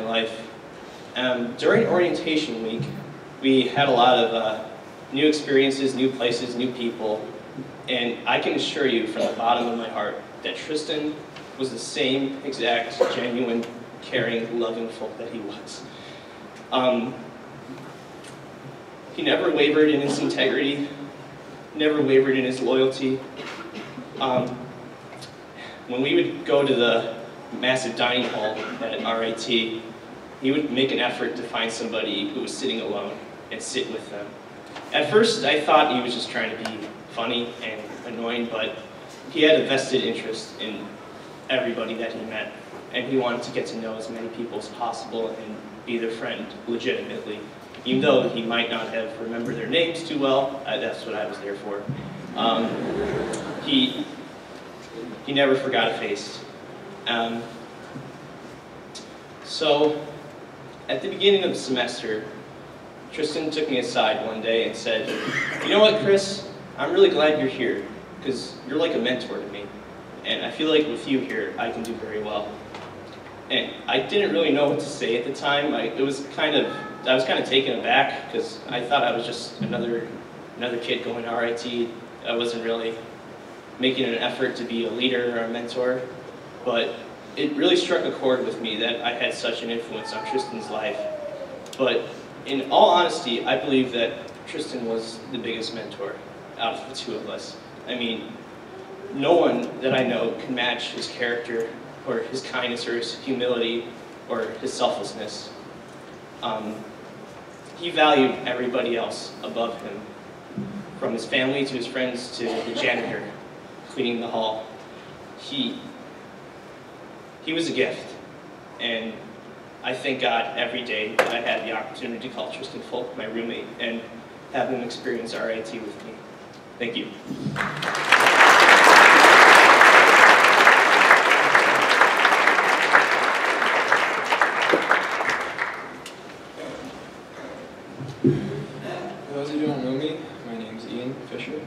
life. During orientation week, we had a lot of new experiences, new places, new people, and I can assure you from the bottom of my heart that Tristan was the same exact, genuine, caring, loving folk that he was. He never wavered in his integrity, never wavered in his loyalty. When we would go to the massive dining hall at RIT, he would make an effort to find somebody who was sitting alone and sit with them. At first, I thought he was just trying to be funny and annoying, but he had a vested interest in everybody that he met, and he wanted to get to know as many people as possible and be their friend legitimately. Even though he might not have remembered their names too well, that's what I was there for. He never forgot a face. So, at the beginning of the semester, Tristan took me aside one day and said, "You know what, Chris? I'm really glad you're here, because you're like a mentor to me. And I feel like with you here, I can do very well." And I didn't really know what to say at the time. I was kind of taken aback, because I thought I was just another kid going to RIT. I wasn't really making an effort to be a leader or a mentor. But it really struck a chord with me that I had such an influence on Tristan's life. But in all honesty, I believe that Tristan was the biggest mentor out of the two of us. I mean, no one that I know can match his character, or his kindness, or his humility, or his selflessness. He valued everybody else above him, from his family to his friends to the janitor cleaning the hall. He was a gift, and I thank God every day that I had the opportunity to call Tristan Folk my roommate and have him experience RIT with me. Thank you. For those who don't know me, my name is Ian Fisher.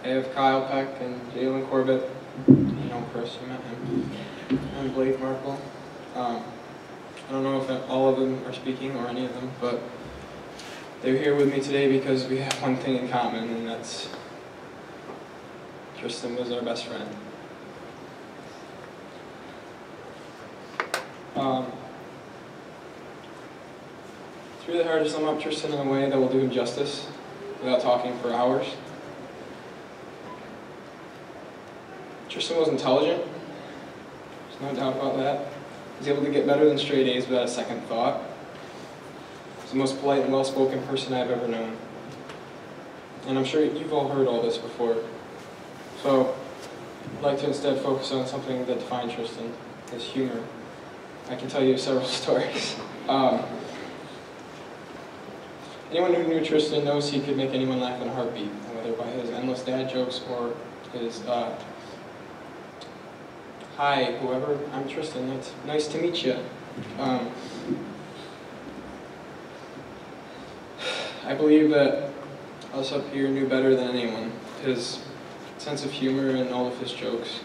I have Kyle Peck and Jalen Corbett. You know Chris, you met him. I'm Blake Markle. I don't know if all of them are speaking, or any of them, but they're here with me today because we have one thing in common, and that's Tristan was our best friend. It's really hard to sum up Tristan in a way that will do him justice without talking for hours. Tristan was intelligent, there's no doubt about that. He was able to get better than straight A's without a second thought. He's the most polite and well-spoken person I've ever known. And I'm sure you've all heard all this before. So, I'd like to instead focus on something that defined Tristan, his humor. I can tell you several stories. Anyone who knew Tristan knows he could make anyone laugh in a heartbeat, whether by his endless dad jokes or his, "Hi, whoever, I'm Tristan, it's nice to meet you." I believe that us up here knew better than anyone his sense of humor and all of his jokes.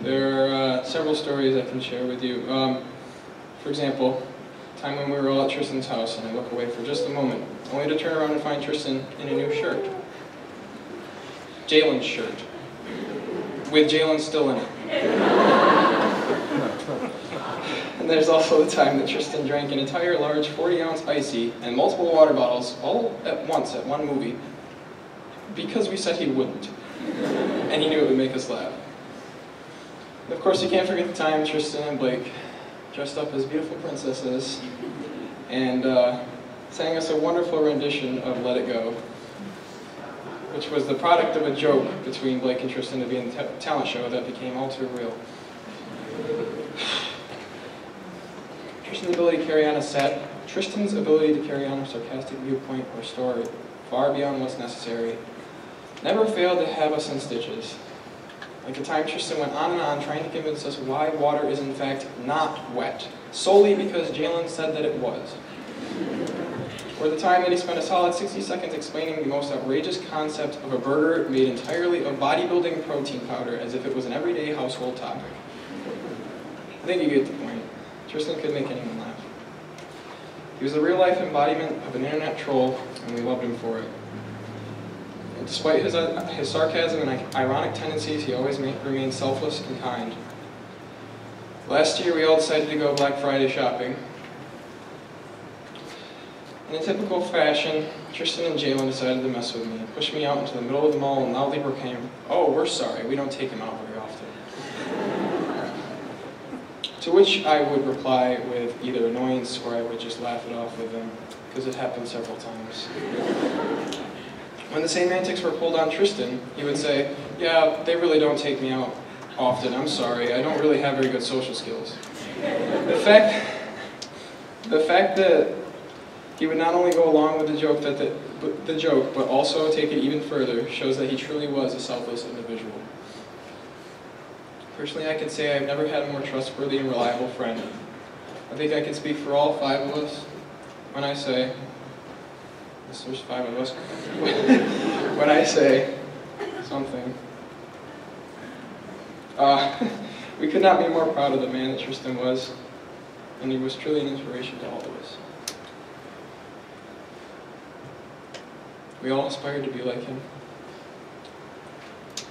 There are several stories I can share with you. For example, time when we were all at Tristan's house, and I look away for just a moment, only to turn around and find Tristan in a new shirt. Jalen's shirt, with Jalen still in it. And there's also the time that Tristan drank an entire large 40-ounce icy and multiple water bottles all at once at one movie, because we said he wouldn't, and he knew it would make us laugh. And of course, you can't forget the time Tristan and Blake dressed up as beautiful princesses and sang us a wonderful rendition of Let It Go, which was the product of a joke between Blake and Tristan to be in a talent show that became all too real. Tristan's ability to carry on a sarcastic viewpoint or story far beyond what's necessary never failed to have us in stitches. Like the time Tristan went on and on trying to convince us why water is in fact not wet, solely because Jalen said that it was. or the time that he spent a solid 60 seconds explaining the most outrageous concept of a burger made entirely of bodybuilding protein powder as if it was an everyday household topic. I think you get the point. Tristan could make anyone laugh. He was the real-life embodiment of an internet troll, and we loved him for it. And despite his sarcasm and ironic tendencies, he always remained selfless and kind. Last year, we all decided to go Black Friday shopping. In a typical fashion, Tristan and Jalen decided to mess with me and pushed me out into the middle of the mall and loudly proclaimed, "Oh, we're sorry, we don't take him out very often." To which I would reply with either annoyance or I would just laugh it off with him, because it happened several times. When the same antics were pulled on Tristan, he would say, "Yeah, they really don't take me out often, I'm sorry, I don't really have very good social skills." The fact that he would not only go along with the joke, but also take it even further, shows that he truly was a selfless individual. Personally, I could say I've never had a more trustworthy and reliable friend. I think I can speak for all 5 of us when I say, yes, there's 5 of us, when I say something. We could not be more proud of the man that Tristan was, and he was truly an inspiration to all of us. We all aspire to be like him.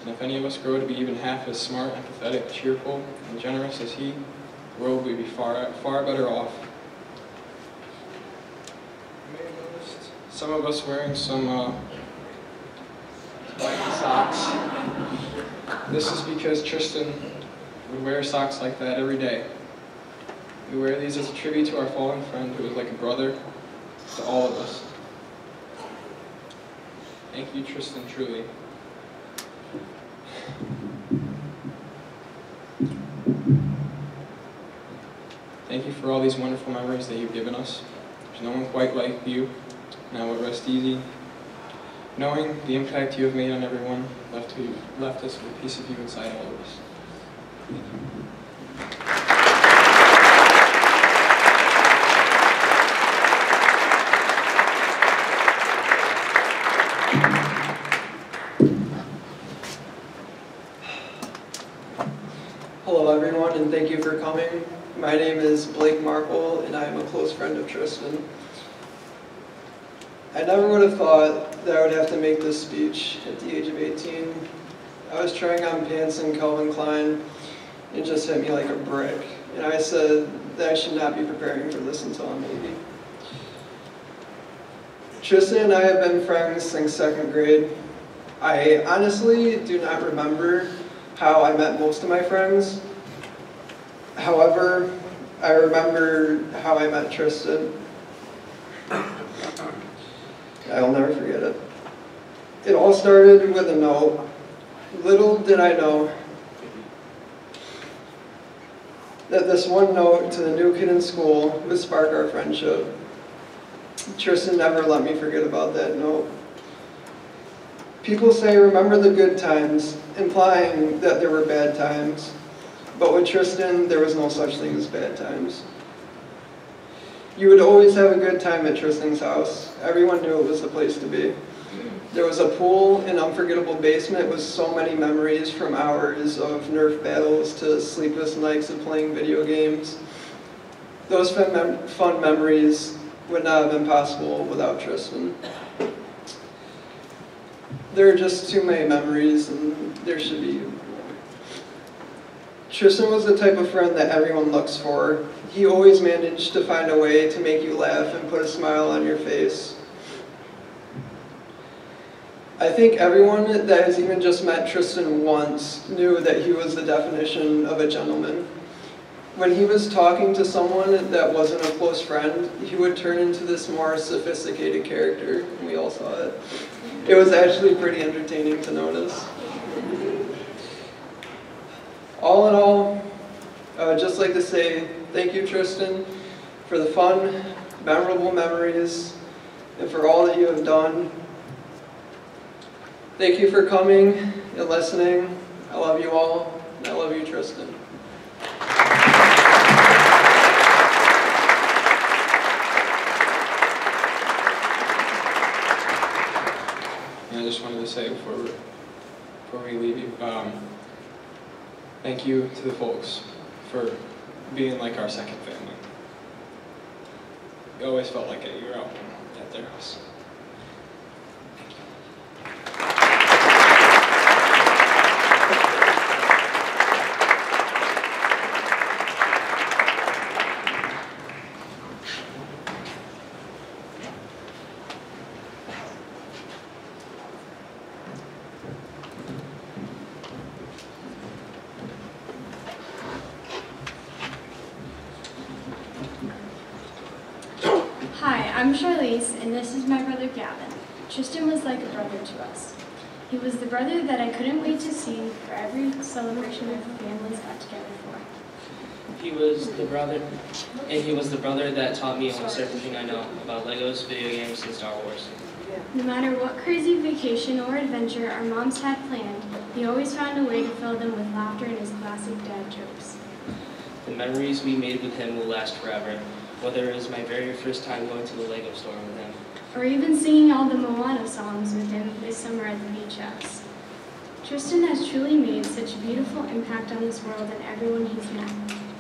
And if any of us grow to be even half as smart, empathetic, cheerful, and generous as he, the world would be far, far better off. You may have noticed some of us wearing some spiky socks. This is because Tristan would wear socks like that every day. We wear these as a tribute to our fallen friend who was like a brother to all of us. Thank you, Tristan, truly. Thank you for all these wonderful memories that you've given us. There's no one quite like you. Now we'll rest easy, knowing the impact you have made on everyone, left us with a piece of you inside all of us. Thank you. Hello everyone, and thank you for coming. My name is Blake Markle, and I am a close friend of Tristan. I never would have thought that I would have to make this speech at the age of 18. I was trying on pants in Calvin Klein, and it just hit me like a brick. And I said that I should not be preparing for this until I'm 80. Tristan and I have been friends since 2nd grade. I honestly do not remember how I met most of my friends. However, I remember how I met Tristan. I will never forget it. It all started with a note. Little did I know that this one note to the new kid in school would spark our friendship. Tristan never let me forget about that note. People say, remember the good times, implying that there were bad times. But with Tristan, there was no such thing as bad times. You would always have a good time at Tristan's house. Everyone knew it was the place to be. There was a pool, an unforgettable basement with so many memories, from hours of Nerf battles to sleepless nights of playing video games. Those fun memories would not have been possible without Tristan. There are just too many memories, and there should be more. Tristan was the type of friend that everyone looks for. He always managed to find a way to make you laugh and put a smile on your face. I think everyone that has even just met Tristan once knew that he was the definition of a gentleman. When he was talking to someone that wasn't a close friend, he would turn into this more sophisticated character. We all saw it. It was actually pretty entertaining to notice. All in all, I would just like to say thank you, Tristan, for the fun, memorable memories, and for all that you have done. Thank you for coming and listening. I love you all, and I love you, Tristan. just wanted to say before we leave you, thank you to the folks for being like our second family. You always felt like it. You were out at their house. Hi, I'm Charlize, and this is my brother Gavin. Tristan was like a brother to us. He was the brother that I couldn't wait to see for every celebration our families got together for. He was the brother that taught me almost everything I know about Legos, video games, and Star Wars. No matter what crazy vacation or adventure our moms had planned, he always found a way to fill them with laughter and his classic dad jokes. The memories we made with him will last forever, whether it was my very first time going to the Lego store with him, Or even singing all the Moana songs with him this summer at the beach house. Tristan has truly made such a beautiful impact on this world and everyone he's met.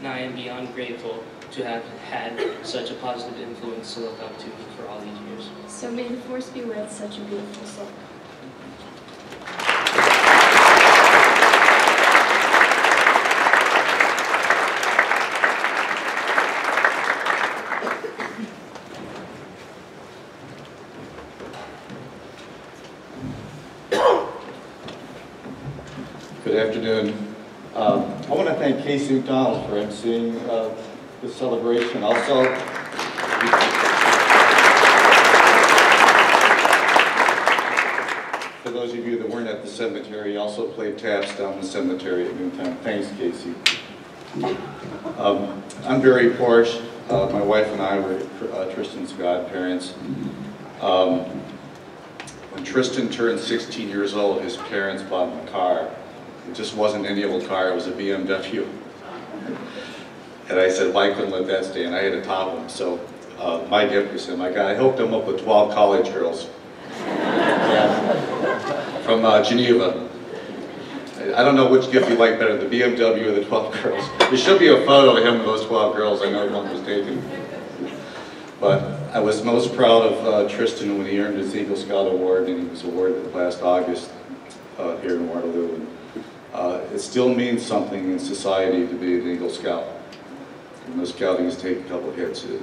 and I am beyond grateful to have had such a positive influence to look up to for all these years. So may the force be with such a beautiful soul. Good afternoon. I want to thank Casey McDonald for emceeing this celebration. Also, for those of you that weren't at the cemetery, he also played taps down the cemetery at noontime. Thanks, Casey. I'm Barry Porsche. My wife and I were Tristan's godparents. When Tristan turned 16 years old, his parents bought him a car. It just wasn't any old car, it was a BMW. And I said, well, I couldn't let that stay, and I had to top him. So my gift was him. I hooked him up with 12 college girls from Geneva. I don't know which gift you like better, the BMW or the 12 girls. There should be a photo of him with those 12 girls. I know one was taken. But I was most proud of Tristan when he earned his Eagle Scout Award, and he was awarded last August here in Waterloo. And, it still means something in society to be an Eagle Scout. When those scoutings take a couple of hits, it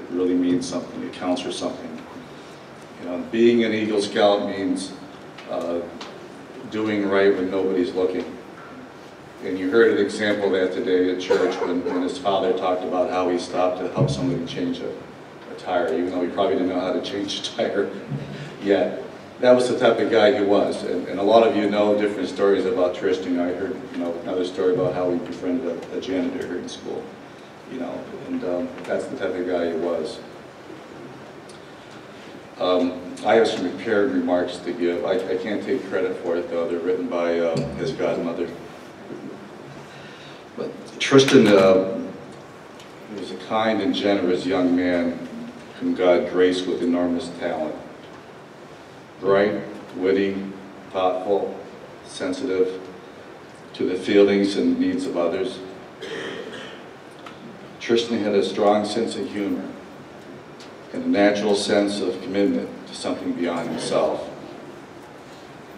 really means something. It counts for something. You know, being an Eagle Scout means doing right when nobody's looking. And you heard an example of that today at church when his father talked about how he stopped to help somebody change a tire, even though he probably didn't know how to change a tire yet. That was the type of guy he was, and a lot of you know different stories about Tristan. I heard, another story about how he befriended a janitor here in school, and that's the type of guy he was. I have some prepared remarks to give. I can't take credit for it, though. They're written by his godmother. But Tristan was a kind and generous young man whom God graced with enormous talent. Bright, witty, thoughtful, sensitive to the feelings and needs of others. Tristan had a strong sense of humor and a natural sense of commitment to something beyond himself.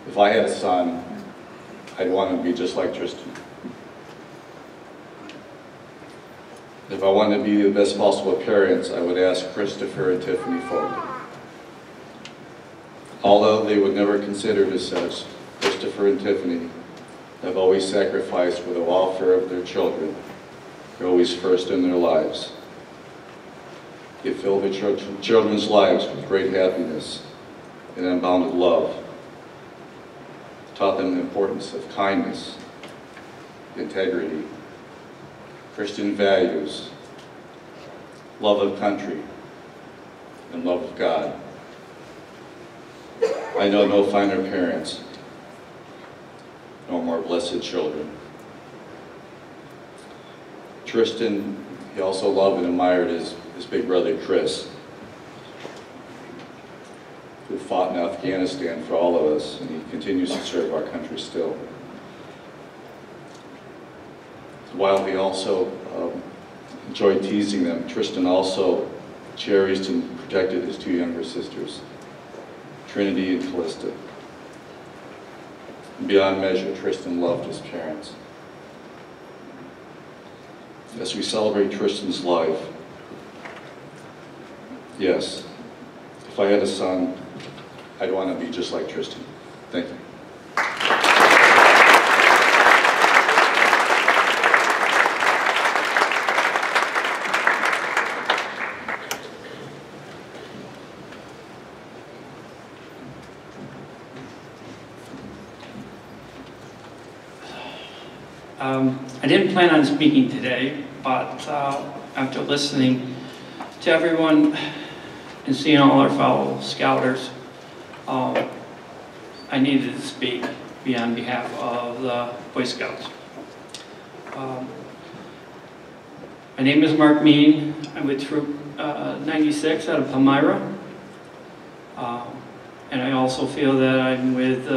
If I had a son, I'd want him to be just like Tristan. If I wanted to be the best possible parents, I would ask Christopher and Tiffany Folk. Although they would never consider it as such, Christopher and Tiffany have always sacrificed for the welfare of their children. They're always first in their lives. They fill their children's lives with great happiness and unbounded love. Taught them the importance of kindness, integrity, Christian values, love of country, and love of God. I know no finer parents, no more blessed children. Tristan, he also loved and admired his big brother Chris, who fought in Afghanistan for all of us, and he continues to serve our country still. While he also enjoyed teasing them, Tristan also cherished and protected his two younger sisters, Trinity and Callista. Beyond measure, Tristan loved his parents. As we celebrate Tristan's life, yes, if I had a son, I'd want to be just like Tristan. Thank you. I didn't plan on speaking today, but after listening to everyone and seeing all our fellow Scouters, I needed to speak on behalf of the Boy Scouts. My name is Mark Mean. I'm with Troop 96 out of Palmyra. And I also feel that I'm with